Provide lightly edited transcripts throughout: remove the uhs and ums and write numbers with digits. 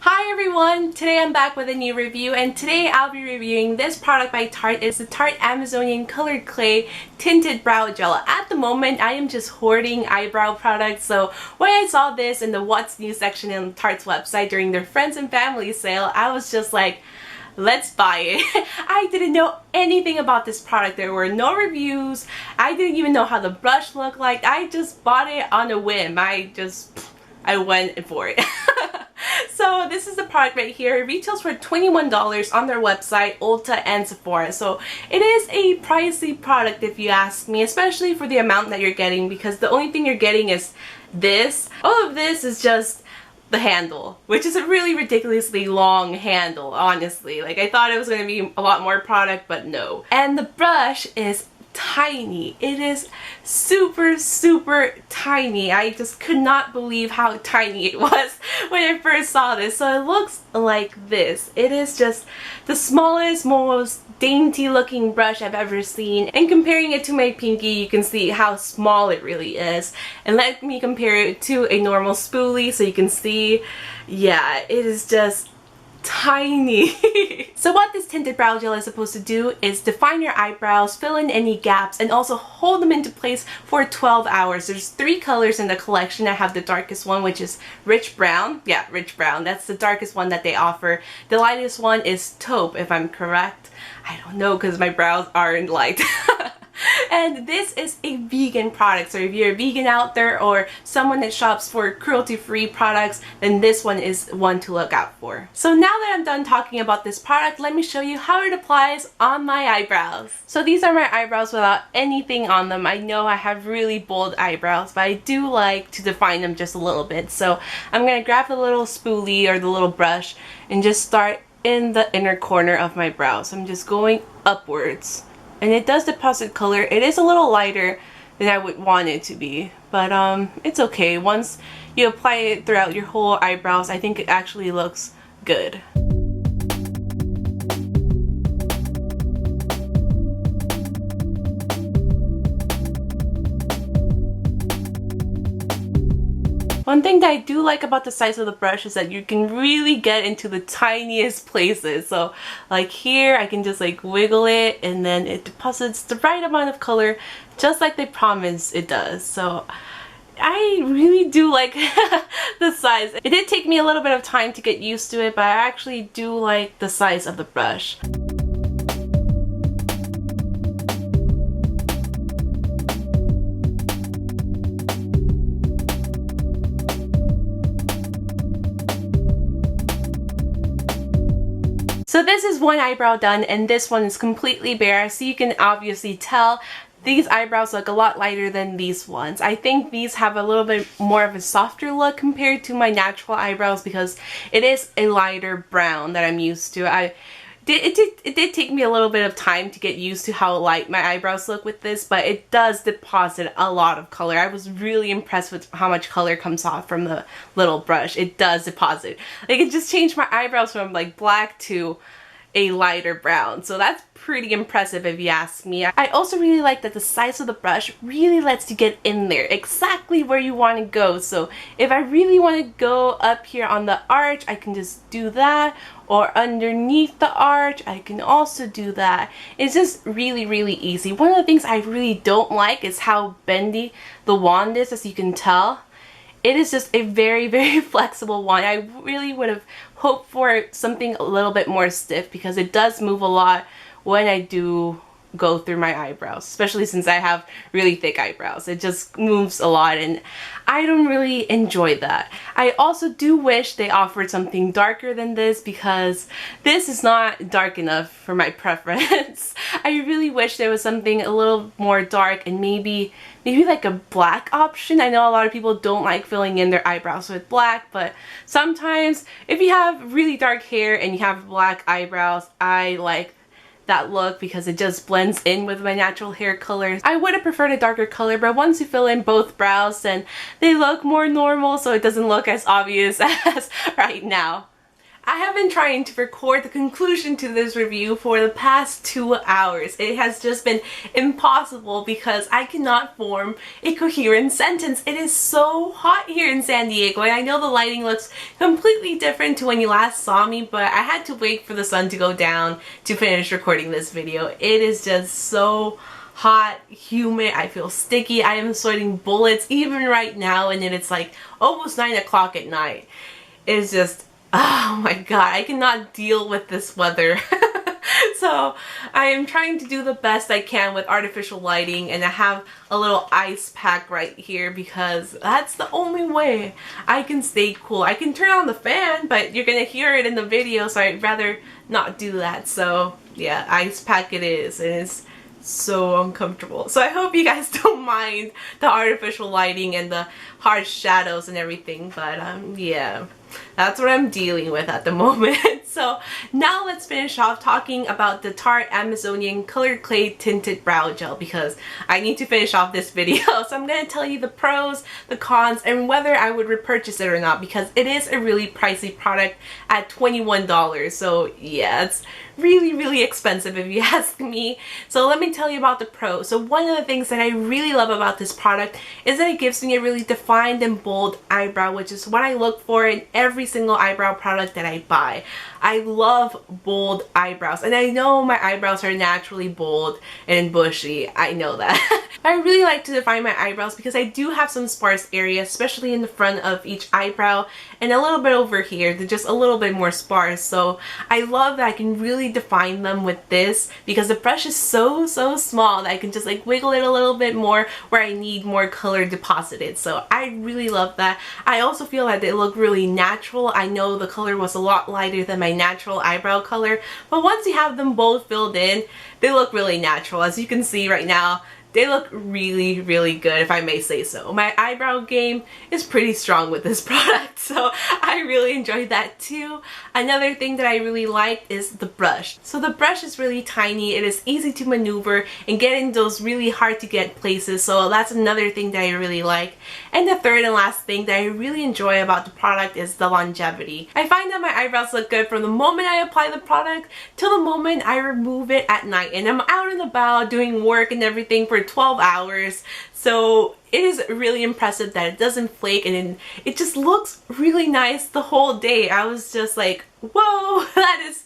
Hi everyone! Today I'm back with a new review, and today I'll be reviewing this product by Tarte. It's the Tarte Amazonian Colored Clay Tinted Brow Gel. At the moment, I am just hoarding eyebrow products, so when I saw this in the What's New section on Tarte's website during their friends and family sale, I was just like, let's buy it. I didn't know anything about this product. There were no reviews. I didn't even know how the brush looked like. I just bought it on a whim. I went for it. So this is the product right here. It retails for $21 on their website, Ulta and Sephora. So it is a pricey product if you ask me, especially for the amount that you're getting, because the only thing you're getting is this. All of this is just the handle, which is a really ridiculously long handle, honestly. Like, I thought it was going to be a lot more product, but no. And the brush is tiny. It is super tiny. I just could not believe how tiny it was when I first saw this. So it looks like this. It is just the smallest, most dainty looking brush I've ever seen, and comparing it to my pinky, you can see how small it really is. And let me compare it to a normal spoolie so you can see, yeah, it is just tiny. So what this tinted brow gel is supposed to do is define your eyebrows, fill in any gaps, and also hold them into place for 12 hours. There's 3 colors in the collection. I have the darkest one, which is rich brown. Yeah, rich brown. That's the darkest one that they offer. The lightest one is taupe, if I'm correct. I don't know because my brows aren't light. And this is a vegan product, so if you're a vegan out there or someone that shops for cruelty-free products, then this one is one to look out for. So now that I'm done talking about this product, let me show you how it applies on my eyebrows. So these are my eyebrows without anything on them. I know I have really bold eyebrows, but I do like to define them just a little bit. So I'm going to grab the little spoolie or the little brush and just start in the inner corner of my brows. I'm just going upwards. And it does deposit color. It is a little lighter than I would want it to be, but it's okay. Once you apply it throughout your whole eyebrows, I think it actually looks good. One thing that I do like about the size of the brush is that you can really get into the tiniest places. So like here, I can just like wiggle it and then it deposits the right amount of color just like they promised it does. So I really do like the size. It did take me a little bit of time to get used to it, but I actually do like the size of the brush. So this is one eyebrow done, and this one is completely bare, so you can obviously tell these eyebrows look a lot lighter than these ones. I think these have a little bit more of a softer look compared to my natural eyebrows because it is a lighter brown that I'm used to. It did take me a little bit of time to get used to how light my eyebrows look with this, but it does deposit a lot of color. I was really impressed with how much color comes off from the little brush. It does deposit. Like, it just changed my eyebrows from like black to a lighter brown. So that's pretty impressive if you ask me. I also really like that the size of the brush really lets you get in there exactly where you want to go. So if I really want to go up here on the arch, I can just do that, or underneath the arch, I can also do that. It's just really easy. One of the things I really don't like is how bendy the wand is, as you can tell. It is just a very flexible wand. I really would have hoped for something a little bit more stiff because it does move a lot when I do go through my eyebrows, especially since I have really thick eyebrows. It just moves a lot and I don't really enjoy that. I also do wish they offered something darker than this because this is not dark enough for my preference. I really wish there was something a little more dark and maybe like a black option. I know a lot of people don't like filling in their eyebrows with black, but sometimes if you have really dark hair and you have black eyebrows, I like that look because it just blends in with my natural hair colors. I would have preferred a darker color, but once you fill in both brows, then they look more normal, so it doesn't look as obvious as right now. I have been trying to record the conclusion to this review for the past 2 hours. It has just been impossible because I cannot form a coherent sentence. It is so hot here in San Diego, and I know the lighting looks completely different to when you last saw me, but I had to wait for the sun to go down to finish recording this video. It is just so hot, humid, I feel sticky, I am sweating bullets even right now, and then it's like almost 9 o'clock at night. It's just, oh my god, I cannot deal with this weather. So I am trying to do the best I can with artificial lighting, and I have a little ice pack right here because that's the only way I can stay cool. I can turn on the fan, but you're gonna hear it in the video, so I'd rather not do that. So yeah, ice pack it is, and it's so uncomfortable. So I hope you guys don't mind the artificial lighting and the harsh shadows and everything, but yeah, that's what I'm dealing with at the moment. So now let's finish off talking about the Tarte Amazonian Colored Clay Tinted Brow Gel because I need to finish off this video. So I'm going to tell you the pros, the cons, and whether I would repurchase it or not because it is a really pricey product at $21. So yeah, it's really expensive if you ask me. So let me tell you about the pros. So one of the things that I really love about this product is that it gives me a really defined and bold eyebrow, which is what I look for in every single eyebrow product that I buy. I love bold eyebrows, and I know my eyebrows are naturally bold and bushy. I know that. I really like to define my eyebrows because I do have some sparse areas, especially in the front of each eyebrow and a little bit over here. They're just a little bit more sparse. So I love that I can really define them with this because the brush is so small that I can just like wiggle it a little bit more where I need more color deposited. So I really love that. I also feel that they look really natural. I know the color was a lot lighter than my natural eyebrow color, but once you have them both filled in, they look really natural. As you can see right now, they look really good, if I may say so. My eyebrow game is pretty strong with this product, so I really enjoyed that too. Another thing that I really liked is the brush. So the brush is really tiny, it is easy to maneuver and get in those really hard to get places, so that's another thing that I really like. And the third and last thing that I really enjoy about the product is the longevity. I find that my eyebrows look good from the moment I apply the product till the moment I remove it at night, and I'm out and about doing work and everything for 12 hours. So it is really impressive that it doesn't flake, and it just looks really nice the whole day. I was just like, whoa, that is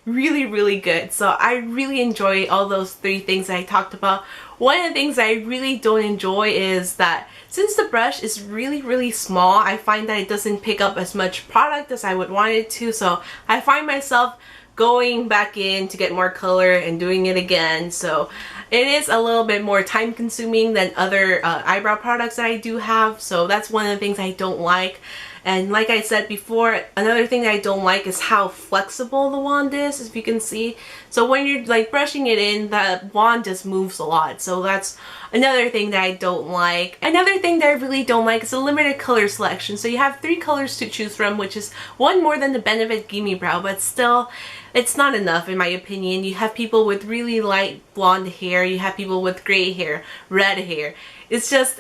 really good. So I really enjoy all those three things that I talked about. One of the things I really don't enjoy is that since the brush is really small, I find that it doesn't pick up as much product as I would want it to. So I find myself going back in to get more color and doing it again. So it is a little bit more time consuming than other eyebrow products that I do have. So that's one of the things I don't like. And like I said before, another thing that I don't like is how flexible the wand is, as you can see. So when you're like brushing it in, the wand just moves a lot. So that's another thing that I don't like. Another thing that I really don't like is the limited color selection. So you have 3 colors to choose from, which is one more than the Benefit Gimme Brow, but still, it's not enough in my opinion. You have people with really light blonde hair, you have people with gray hair, red hair. It's just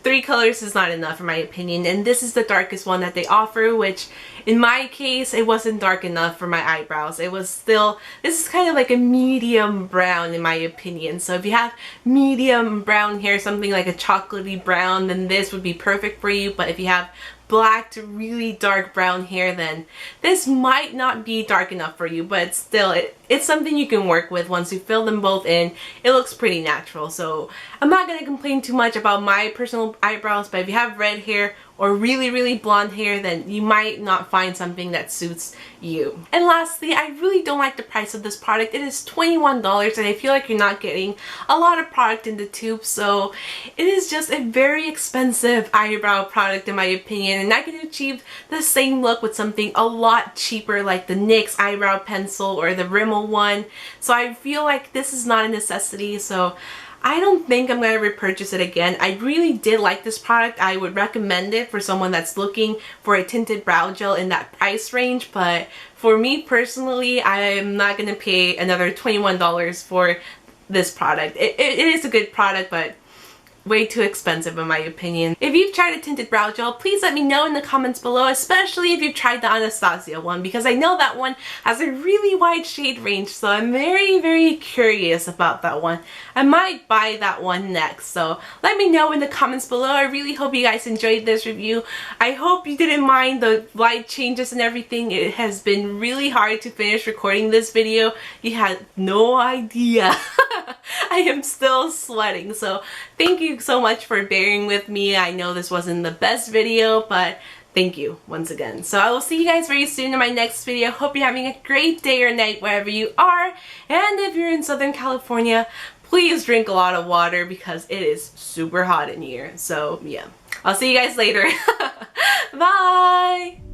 3 colors is not enough in my opinion, and this is the darkest one that they offer, which in my case it wasn't dark enough for my eyebrows. It was still, this is kind of like a medium brown in my opinion. So if you have medium brown hair, something like a chocolatey brown, then this would be perfect for you. But if you have black to really dark brown hair, then this might not be dark enough for you, but still it's something you can work with. Once you fill them both in, it looks pretty natural. So I'm not going to complain too much about my personal eyebrows, but if you have red hair or really blonde hair, then you might not find something that suits you. And lastly, I really don't like the price of this product. It is $21, and I feel like you're not getting a lot of product in the tube, so it is just a very expensive eyebrow product in my opinion, and I can achieve the same look with something a lot cheaper like the NYX eyebrow pencil or the Rimmel one. So I feel like this is not a necessity, so I don't think I'm going to repurchase it again. I really did like this product. I would recommend it for someone that's looking for a tinted brow gel in that price range, but for me personally, I am not going to pay another $21 for this product. It is a good product, but way too expensive in my opinion. If you've tried a tinted brow gel, please let me know in the comments below, especially if you've tried the Anastasia one, because I know that one has a really wide shade range, so I'm very curious about that one. I might buy that one next, so let me know in the comments below. I really hope you guys enjoyed this review. I hope you didn't mind the light changes and everything. It has been really hard to finish recording this video. You had no idea. I am still sweating, so thank you so much for bearing with me. I know this wasn't the best video, but thank you once again. So I will see you guys very soon in my next video. Hope you're having a great day or night wherever you are. And if you're in Southern California, please drink a lot of water because it is super hot in here. So yeah, I'll see you guys later. Bye!